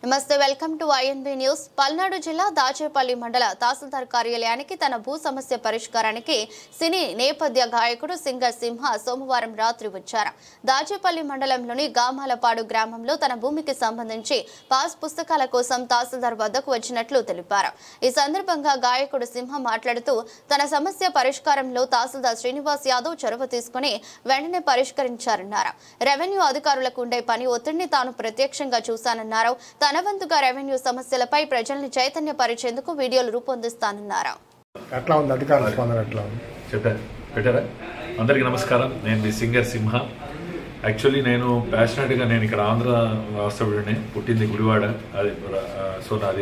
నమస్తే welcome to INB news. Palnadu జిల్లా దాచేపల్లి మండల తహసీల్దార్ కార్యాలయానికి తన భూ సమస్య పరిష్కారానికి సినీ నేపథ్య గాయకుడు సింగర్ సింహ సోమవారం రాత్రి వచ్చారు. దాచేపల్లి మండలంలోని గామాలపాడు గ్రామంలో తన భూమికి సంబంధించి పాస్ పుస్తకాల కోసం తహసీల్దార్ వద్దకు వచ్చినట్లు తెలిపారు. ఈ సందర్భంగా గాయకుడు సింహ మాట్లాడుతూ తన సమస్య పరిష్కారంలో తహసీల్దార్ శ్రీనివాస్ యాదవ్ చొరవ తీసుకుని వెంటనే పరిష్కరించారన్నారు. రెవెన్యూ అధికారులకు ఉండే పని ఒత్తిడిని తాను ప్రత్యక్షంగా చూశానన్నారు. తన వంతుగా రెవెన్యూ సమస్యలపై ప్రజల్ని చైతన్యపరిచేందుకు వీడియోలు రూపొందిస్తానన్నారు. అందరికీ నమస్కారం. నేను మీ సింగర్ సింహ. యాక్చువల్లీ నేను ప్యాషనెట్గా నేను ఇక్కడ ఆంధ్ర వాస్తవుడిని, పుట్టింది గుడివాడ, అది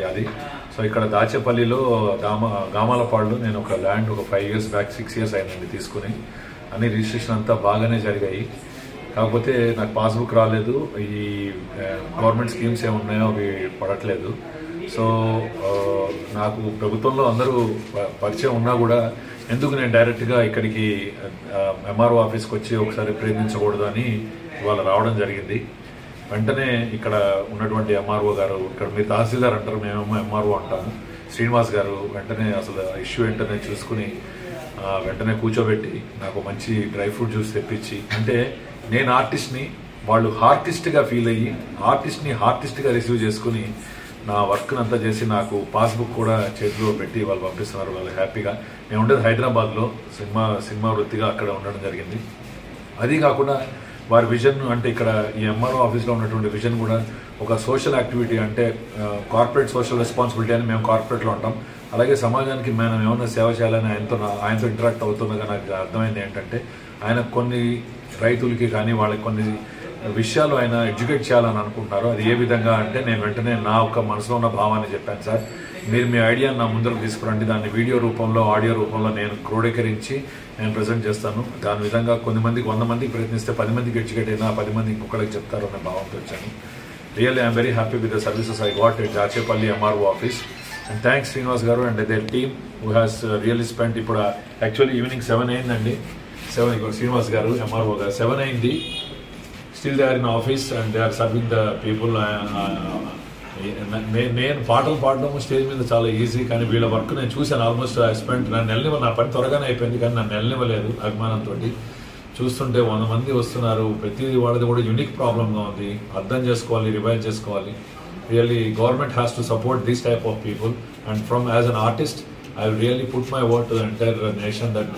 నాది. సో ఇక్కడ దాచేపల్లిలో గామాలపాడులో నేను ఒక ల్యాండ్ ఒక 5 years బ్యాక్ 6 years అయిందండి తీసుకుని. అన్ని రిజిస్ట్రేషన్ అంతా బాగానే జరిగాయి. కాకపోతే నాకు పాస్బుక్ రాలేదు. ఈ గవర్నమెంట్ స్కీమ్స్ ఏమున్నాయో అవి పడట్లేదు. సో నాకు ప్రభుత్వంలో అందరూ పరిచయం ఉన్నా కూడా ఎందుకు నేను డైరెక్ట్గా ఇక్కడికి ఎంఆర్ఓ ఆఫీస్కి వచ్చి ఒకసారి ప్రయత్నించకూడదు అని ఇవాళ రావడం జరిగింది. వెంటనే ఇక్కడ ఉన్నటువంటి ఎంఆర్ఓ గారు, ఇక్కడ మీరు తహసీల్దార్ అంటారు, మేమేమో ఎంఆర్ఓ అంటాము, శ్రీనివాస్ గారు వెంటనే అసలు ఇష్యూ వెంటనే చూసుకుని వెంటనే కూర్చోబెట్టి నాకు మంచి డ్రై ఫ్రూట్ జ్యూస్ తెప్పించి, అంటే నేను ఆర్టిస్ట్ని, వాళ్ళు హార్టిస్ట్గా ఫీల్ అయ్యి ఆర్టిస్ట్ని హార్టిస్ట్గా రిసీవ్ చేసుకుని నా వర్క్ని అంతా చేసి నాకు పాస్బుక్ కూడా చేతిలో పెట్టి వాళ్ళు పంపిస్తున్నారు. వాళ్ళు హ్యాపీగా. నేను ఉండేది హైదరాబాద్లో, సినిమా వృత్తిగా అక్కడ ఉండడం జరిగింది. అది కాకుండా వారి విజన్, అంటే ఇక్కడ ఈ ఎంఆర్ఓ ఆఫీస్లో ఉన్నటువంటి విజన్ కూడా ఒక సోషల్ యాక్టివిటీ, అంటే కార్పొరేట్ సోషల్ రెస్పాన్సిబిలిటీ అని మేము కార్పొరేట్లో ఉంటాం. అలాగే సమాజానికి మనం ఏమైనా సేవ చేయాలని ఆయనతో ఇంటరాక్ట్ అవుతుండగా నాకు అర్థమైంది ఏంటంటే, ఆయన కొన్ని రైతులకి కానీ వాళ్ళకి కొన్ని విషయాలు ఆయన ఎడ్యుకేట్ చేయాలని అనుకుంటున్నారు. అది ఏ విధంగా అంటే, నేను వెంటనే నా ఒక మనసులో ఉన్న భావాన్ని చెప్పాను. సార్, మీరు మీ ఐడియాని నా ముందరకు తీసుకురండి, దాన్ని వీడియో రూపంలో, ఆడియో రూపంలో నేను క్రోడీకరించి నేను ప్రజెంట్ చేస్తాను. దాని విధంగా 100 మందికి ప్రయత్నిస్తే 10 మందికి ఎడ్యుకేట్ అయినా 10 మంది ఇంకొకరికి చెప్తారు అనే భావంతో వచ్చాను. Really I'm very happy with the services I got at Dachepalli MRO office. And thanks Srinivas garu and their team who has really spent. ఇప్పుడు యాక్చువల్లీ ఈవినింగ్ 7 అయిందండి. 7 ఇక్కడ శ్రీనివాస్ గారు ఎంఆర్ఓ గారు 7 అయింది. Still they are in office and they are serving the people. నేను పాటలు పాడడం stage మీద చాలా ఈజీ, కానీ వీళ్ళ వర్క్ నేను చూశాను. ఆల్మోస్ట్ ఐ స్పెంట్ నా పని త్వరగానే అయిపోయింది, కానీ నన్ను వెళ్ళనివ్వలేదు అభిమానంతో. చూస్తుంటే 100 మంది వస్తున్నారు. ప్రతి వాళ్ళది కూడా యూనిక్ ప్రాబ్లంగా ఉంది. అర్థం చేసుకోవాలి, రివైజ్ చేసుకోవాలి. Really government has to support this type of people. And from as an artist I will really put my word to the entire nation that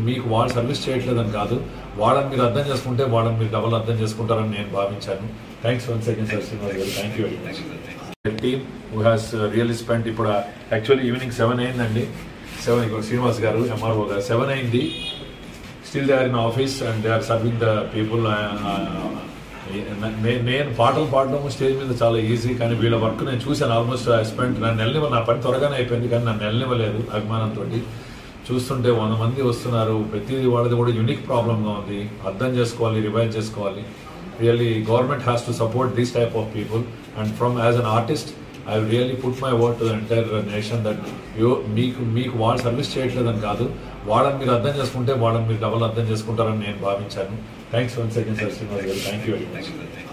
మీకు వాళ్ళు సర్వీస్ చేయట్లేదని కాదు, వాళ్ళని మీరు అర్థం చేసుకుంటే వాళ్ళని మీరు డబల్ అర్థం చేసుకుంటారని నేను భావించాను. Thanks once again sir Srinivas garu. Thank you very much. Team who has really spent. ఇప్పుడు యాక్చువల్లీ ఈవినింగ్ 7 అయిందండి. 7 ఇక్కడ శ్రీనివాస్ గారు ఎంఆర్ఓ గారు 7 అయింది. Still they are in office and they are serving the people. నేను పాటలు పాడడం స్టేజ్ మీద చాలా ఈజీ, కానీ వీళ్ళ వర్క్ నేను చూశాను. ఆల్మోస్ట్ ఐ స్పెంట్ నా పని త్వరగానే అయిపోయింది, కానీ నన్ను వెళ్ళనివ్వలేదు అభిమానంతో. చూస్తుంటే 100 మంది వస్తున్నారు. ప్రతి వాళ్ళది కూడా యూనిక్ ప్రాబ్లంగా ఉంది. అర్థం చేసుకోవాలి, రివైజ్ చేసుకోవాలి. Really government has to support this type of people. And from as an artist I will really put my word to the entire nation that మీకు వాళ్ళు సర్వీస్ చేయట్లేదని కాదు, వాళ్ళని మీరు అర్థం చేసుకుంటే వాళ్ళని మీరు డబల్ అర్థం చేసుకుంటారని నేను భావించాను. Thanks once again sir Srinivas garu. Thank you very much.